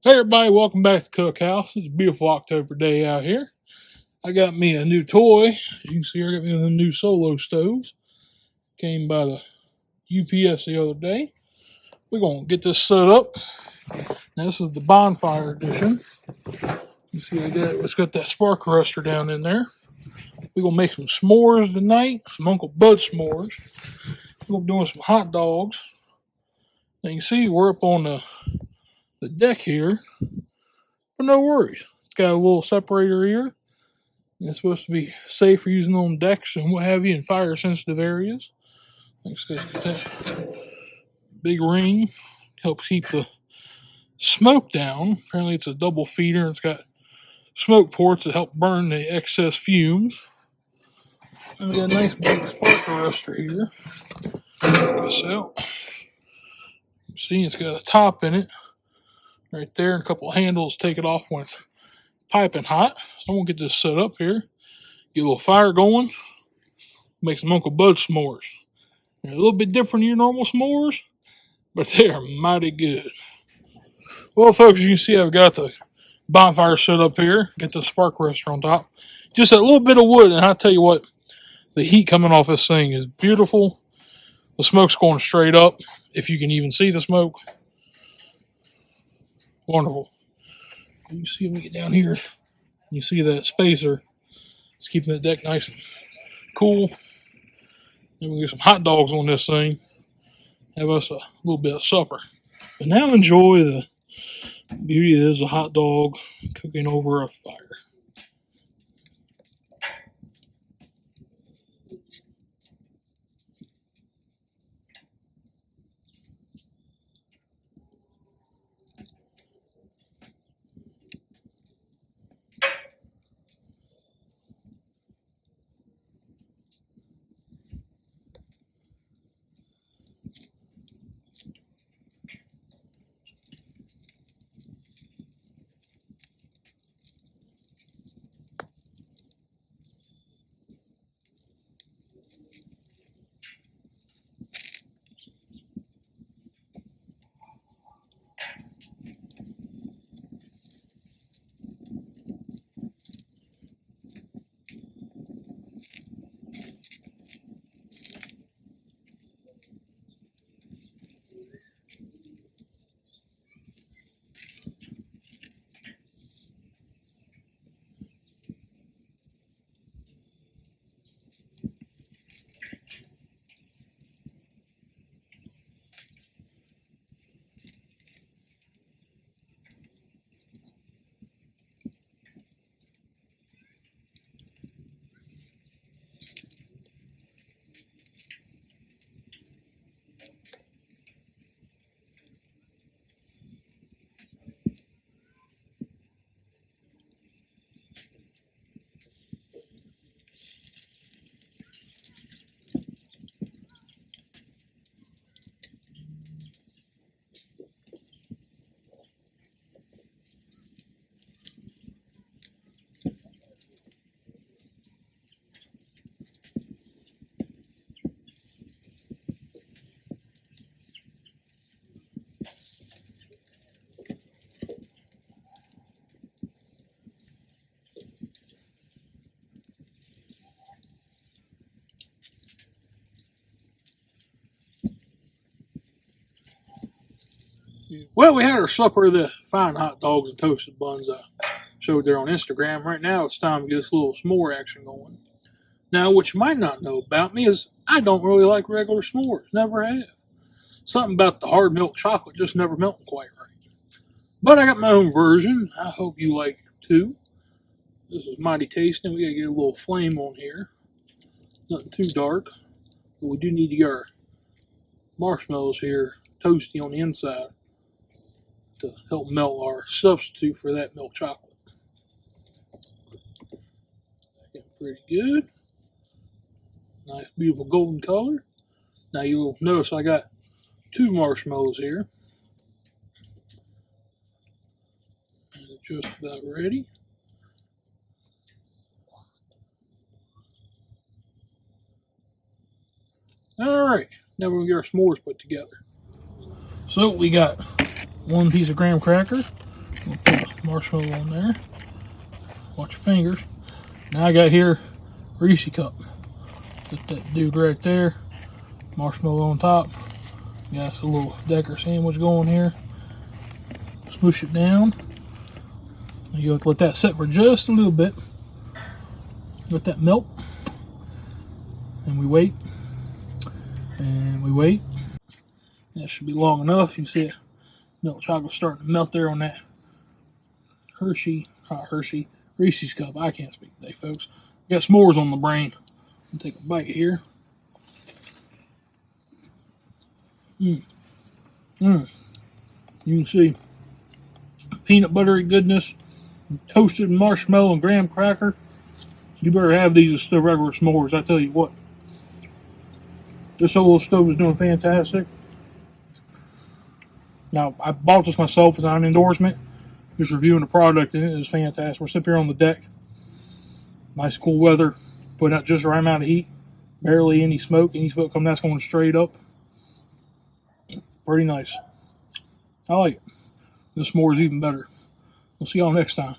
Hey everybody, welcome back to Cookhouse. It's a beautiful October day out here. I got me a new toy. You can see I got me the new solo stoves. Came by the UPS the other day. We're gonna get this set up. Now, this is the Bonfire edition. You see it's got that spark arrestor down in there. We're gonna make some s'mores tonight, some Uncle Bud s'mores. We're gonna be doing some hot dogs. Now you can see we're up on the deck here, but no worries. It's got a little separator here. It's supposed to be safe for using on decks and what have you in fire sensitive areas. It's got that big ring, helps keep the smoke down. Apparently it's a double feeder. It's got smoke ports that help burn the excess fumes. And we got a nice big spark arrestor here. Check this out. See, it's got a top in it right there, and a couple of handles to take it off when it's piping hot. So I'm gonna get this set up here, get a little fire going, make some Uncle Bud s'mores. They're a little bit different than your normal s'mores, but they are mighty good. Well, folks, you can see I've got the bonfire set up here. Get the spark arrestor on top. Just a little bit of wood, and I'll tell you what, the heat coming off this thing is beautiful. The smoke's going straight up, if you can even see the smoke. Wonderful. You see when we get down here, you see that spacer. It's keeping the deck nice and cool. Then we'll get some hot dogs on this thing. Have us a little bit of supper. But now enjoy the beauty is a hot dog cooking over a fire. Well, we had our supper of the fine hot dogs and toasted buns I showed there on Instagram. Right now, it's time to get this little s'more action going. Now, what you might not know about me is I don't really like regular s'mores. Never have. Something about the hard milk chocolate just never melting quite right. But I got my own version. I hope you like it too. This is mighty tasty. We gotta get a little flame on here. Nothing too dark. But we do need to get our marshmallows here toasty on the inside to help melt our substitute for that milk chocolate. Getting pretty good. Nice, beautiful golden color. Now you'll notice I got 2 marshmallows here. And they're just about ready. Alright, now we're going to get our s'mores put together. So we got 1 piece of graham cracker, We'll put a marshmallow on there. Watch your fingers. Now I got here Reese cup. Put that dude right there. Marshmallow on top. Got a little Decker sandwich going here. Smoosh it down. You have to let that set for just a little bit. Let that melt. And we wait. And we wait. That should be long enough. You can see it. Milk chocolate starting to melt there on that Reese's cup. I can't speak today, folks. Got s'mores on the brain. I'll take a bite here. You can see peanut buttery goodness, toasted marshmallow and graham cracker. You better have these as regular s'mores, I tell you what. This solo stove is doing fantastic. Now, I bought this myself as an endorsement. Just reviewing the product, and it is fantastic. We're sitting here on the deck. Nice cool weather. Putting out just the right amount of heat. Barely any smoke. Any smoke coming that's going straight up. Pretty nice. I like it. The s'mores even better. We'll see y'all next time.